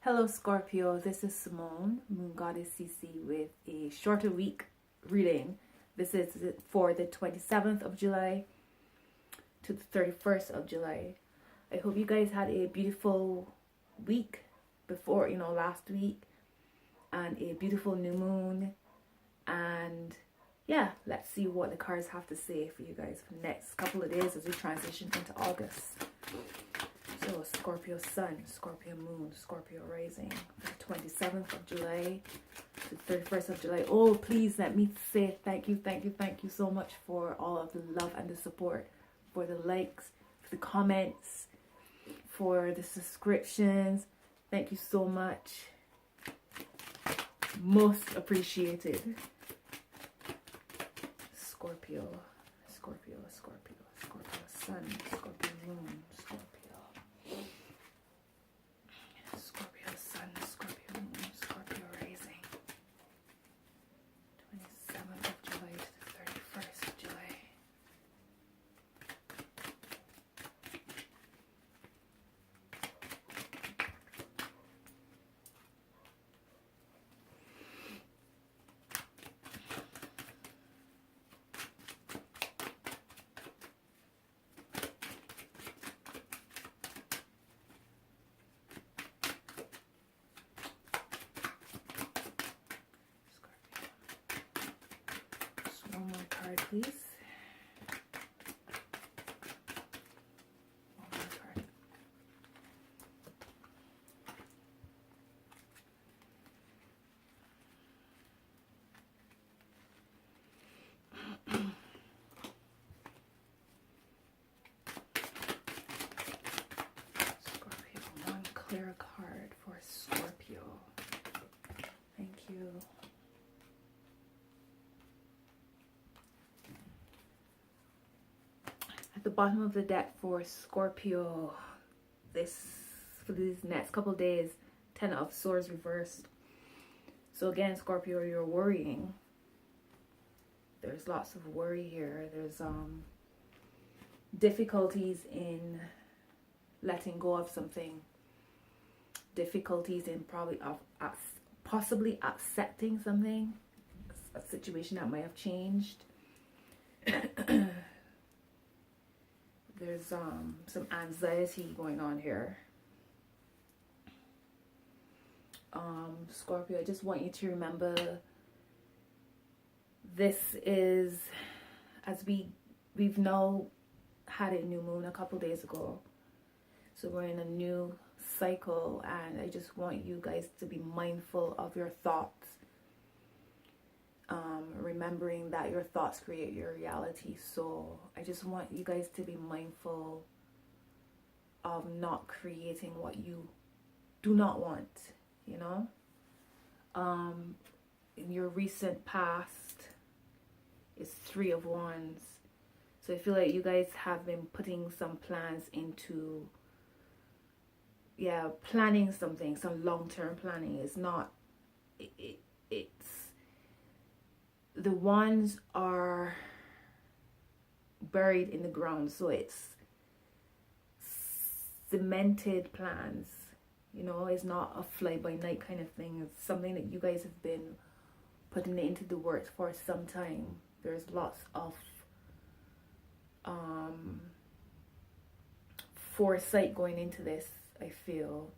Hello Scorpio, this is Simone, Moon Goddess Sisi, with a shorter week reading. This is for the 27th of July to the 31st of July. I hope you guys had a beautiful week before, last week, and a beautiful new moon. And yeah, let's see what the cards have to say for you guys for the next couple of days as we transition into August. So Scorpio Sun, Scorpio Moon, Scorpio Rising, the 27th of July to the 31st of July. Oh, please let me say thank you so much for all of the love and the support, for the likes, for the comments, for the subscriptions. Thank you so much. Most appreciated. Scorpio, Scorpio, Scorpio, Scorpio Sun, Scorpio Moon, Scorpio. Scorpio Sun, Scorpio Moon, Scorpio Rising. 27th of July to the 31st of July. One more card, please. One more card. Scorpio, one clear card for Scorpio. Thank you. At the bottom of the deck for Scorpio, for these next couple days, 10 of Swords reversed. So again, Scorpio, you're worrying. There's lots of worry here. There's difficulties in letting go of something. Difficulties in possibly accepting something, a situation that might have changed. There's some anxiety going on here. Scorpio, I just want you to remember this is, as we've now had a new moon a couple days ago. So we're in a new cycle, and I just want you guys to be mindful of your thoughts. Remembering that your thoughts create your reality. So I just want you guys to be mindful of not creating what you do not want, in your recent past is Three of Wands. So I feel like you guys have been putting some plans into, planning something, some long-term planning. It's not, it's, the wands are buried in the ground, so it's cemented plans. It's not a fly-by-night kind of thing. It's something that you guys have been putting into the works for some time. There's lots of foresight going into this. I feel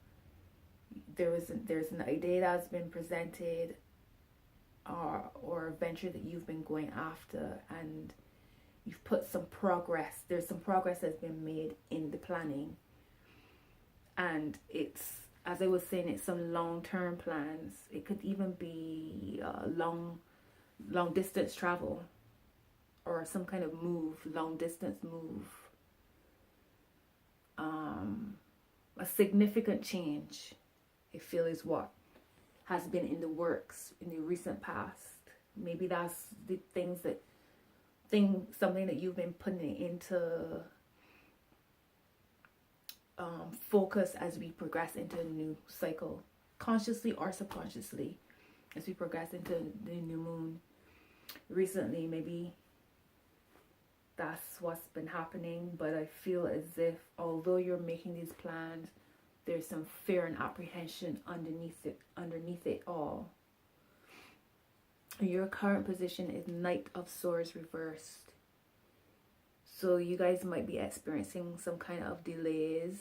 there's an idea that's been presented, or a venture that you've been going after, and you've put some progress. There's some progress that's been made in the planning, and it's, as I was saying, it's some long-term plans. It could even be long distance travel, or some kind of move, long distance move. A significant change, I feel, is what has been in the works in the recent past. Maybe that's the something that you've been putting into focus as we progress into a new cycle, consciously or subconsciously, as we progress into the new moon. Recently, maybe that's what's been happening, but I feel as if although you're making these plans, there's some fear and apprehension underneath it all. Your current position is Knight of Swords reversed. So you guys might be experiencing some kind of delays.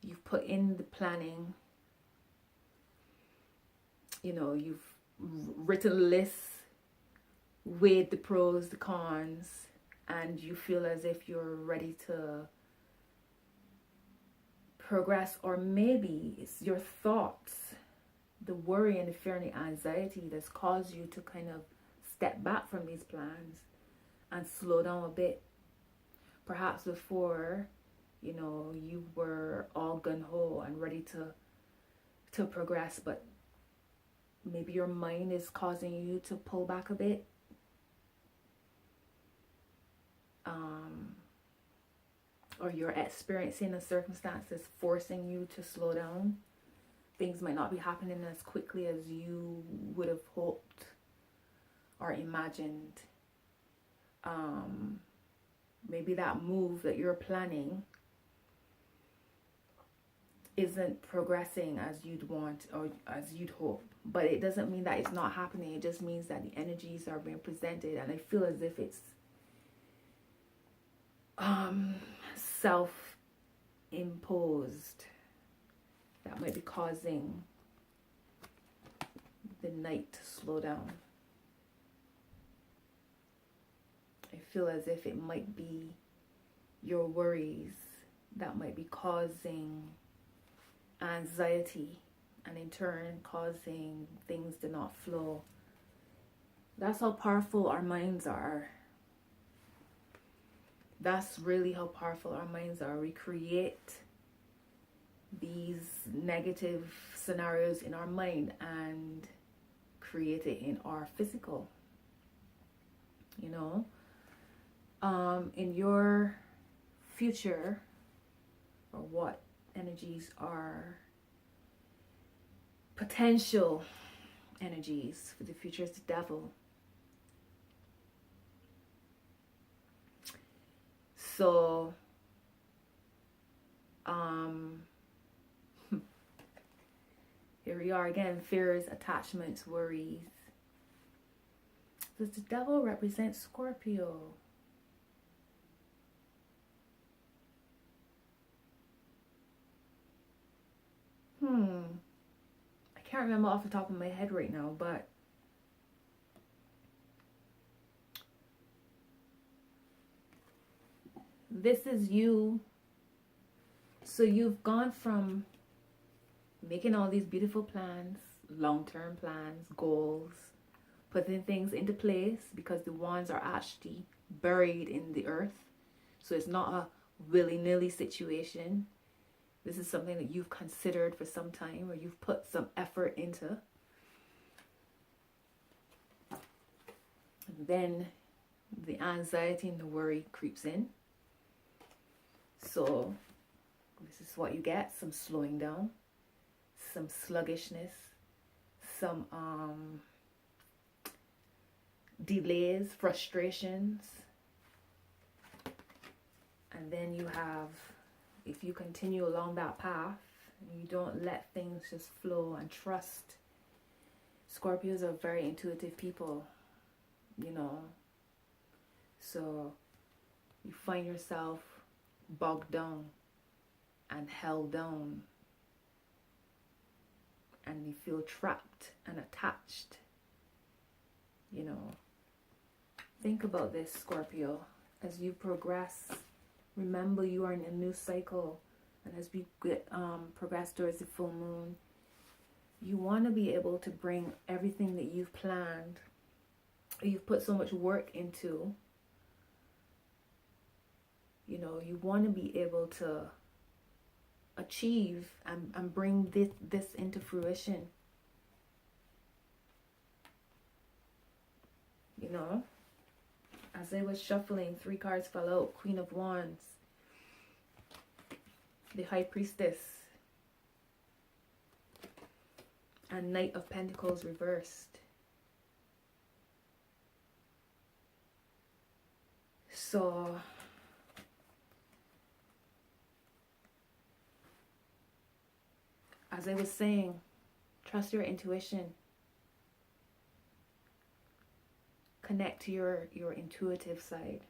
You've put in the planning. You know, you've written lists, weighed the pros, the cons, and you feel as if you're ready to progress. Or maybe it's your thoughts, the worry and the fear and the anxiety that's caused you to kind of step back from these plans and slow down a bit. Perhaps before, you know, you were all gung-ho and ready to progress, but maybe your mind is causing you to pull back a bit. Or you're experiencing a circumstance that's forcing you to slow down. Things might not be happening as quickly as you would have hoped or imagined. Maybe that move that you're planning isn't progressing as you'd want or as you'd hope. But it doesn't mean that it's not happening. It just means that the energies are being presented, and I feel as if it's self-imposed. That might be causing the Knight to slow down. I feel as if it might be your worries that might be causing anxiety, and in turn causing things to not flow. That's how powerful our minds are. That's really how powerful our minds are. We create these negative scenarios in our mind and create it in our physical. You know, in your future, or what energies are potential energies for the future is the Devil. So here we are again, fears, attachments, worries. Does the Devil represent Scorpio? I can't remember off the top of my head right now, but this is you. So you've gone from making all these beautiful plans, long-term plans, goals, putting things into place, because the wands are actually buried in the earth. So it's not a willy-nilly situation. This is something that you've considered for some time, or you've put some effort into. And then the anxiety and the worry creeps in. So this is what you get: some slowing down, some sluggishness, some delays, frustrations. And then you have, if you continue along that path and you don't let things just flow and trust. Scorpios are very intuitive people, you know. So you find yourself bogged down and held down, and you feel trapped and attached, you know. Think about this, Scorpio. As you progress, remember you are in a new cycle, and as we get progress towards the full moon, you want to be able to bring everything that you've planned, you've put so much work into. You know, you want to be able to achieve and bring this into fruition. You know, as I was shuffling, 3 cards fell out: Queen of Wands, the High Priestess, and Knight of Pentacles reversed. So as I was saying, trust your intuition. Connect to your intuitive side.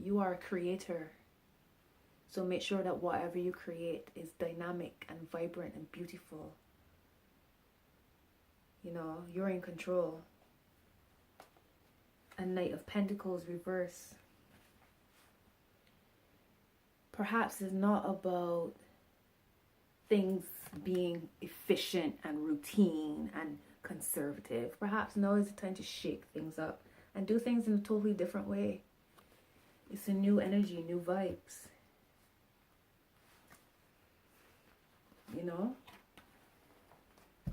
You are a creator. So make sure that whatever you create is dynamic and vibrant and beautiful. You know, you're in control. A Knight of Pentacles reverse. Perhaps it's not about things being efficient and routine and conservative. Perhaps now is the time to shake things up and do things in a totally different way. It's a new energy, new vibes. You know?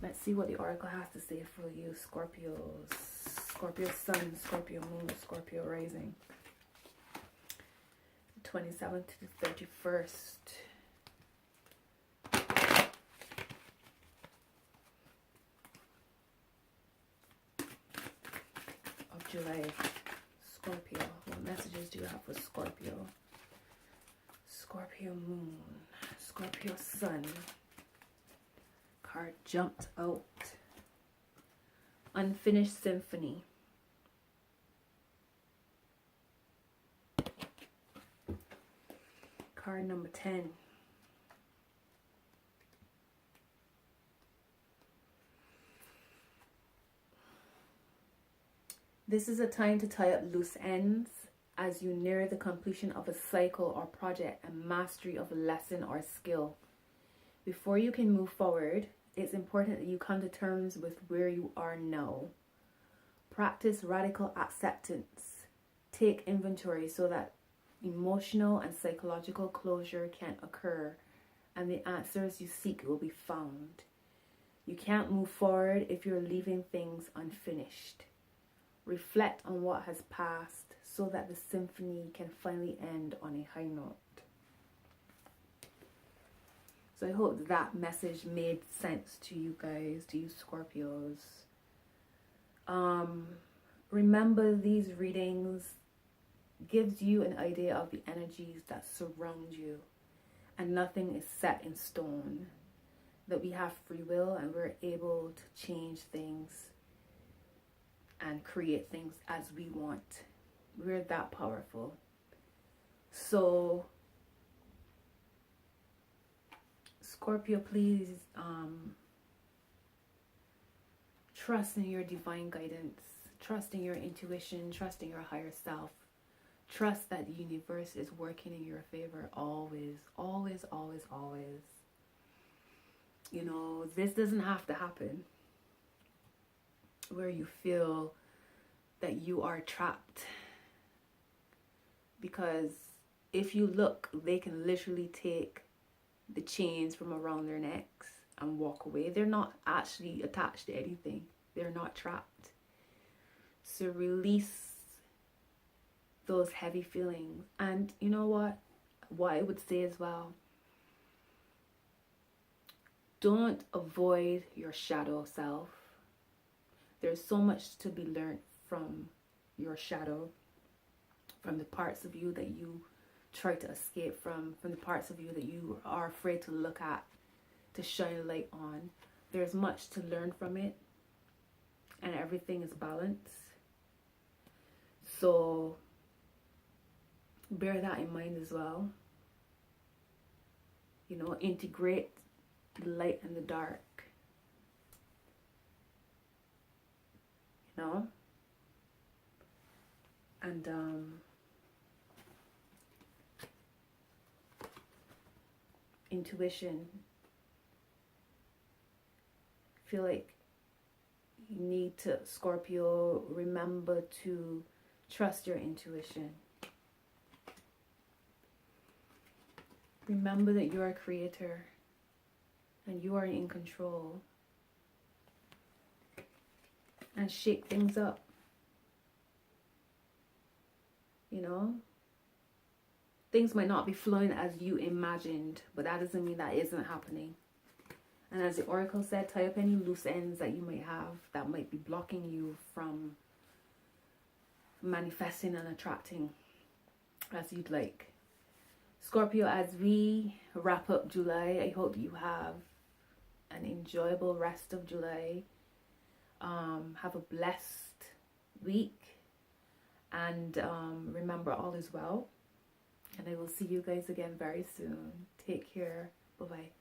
Let's see what the Oracle has to say for you, Scorpios. Scorpio Sun, Scorpio Moon, Scorpio Rising. 27th to the 31st. of July. Scorpio. What messages do you have for Scorpio? Scorpio Moon. Scorpio Sun. Card jumped out. Unfinished Symphony. Card number 10. This is a time to tie up loose ends as you near the completion of a cycle or project and mastery of a lesson or skill. Before you can move forward, it's important that you come to terms with where you are now. Practice radical acceptance. Take inventory so that emotional and psychological closure can occur and the answers you seek will be found. You can't move forward if you're leaving things unfinished. Reflect on what has passed so that the symphony can finally end on a high note. So I hope that message made sense to you guys, to you Scorpios. Remember, these readings gives you an idea of the energies that surround you, and nothing is set in stone. That we have free will and we're able to change things and create things as we want. We're that powerful. So Scorpio, please trust in your divine guidance, trust in your intuition, trust in your higher self. Trust that the universe is working in your favor always, always, always, always. You know, this doesn't have to happen where you feel that you are trapped. Because if you look, they can literally take the chains from around their necks and walk away. They're not actually attached to anything. They're not trapped. So release those heavy feelings. And you know what I would say as well, don't avoid your shadow self. There's so much to be learned from your shadow, from the parts of you that you try to escape from the parts of you that you are afraid to look at, to shine a light on. There's much to learn from it, and everything is balanced. So bear that in mind as well. You know, integrate the light and the dark. You know? And intuition. Feel like you need to, Scorpio, remember to trust your intuition. Remember that you are a creator and you are in control. And shake things up. You know? Things might not be flowing as you imagined, but that doesn't mean that isn't happening. And as the Oracle said, tie up any loose ends that you might have that might be blocking you from manifesting and attracting as you'd like. Scorpio, as we wrap up July, I hope you have an enjoyable rest of July. Have a blessed week, and remember, all is well. And I will see you guys again very soon. Take care. Bye bye.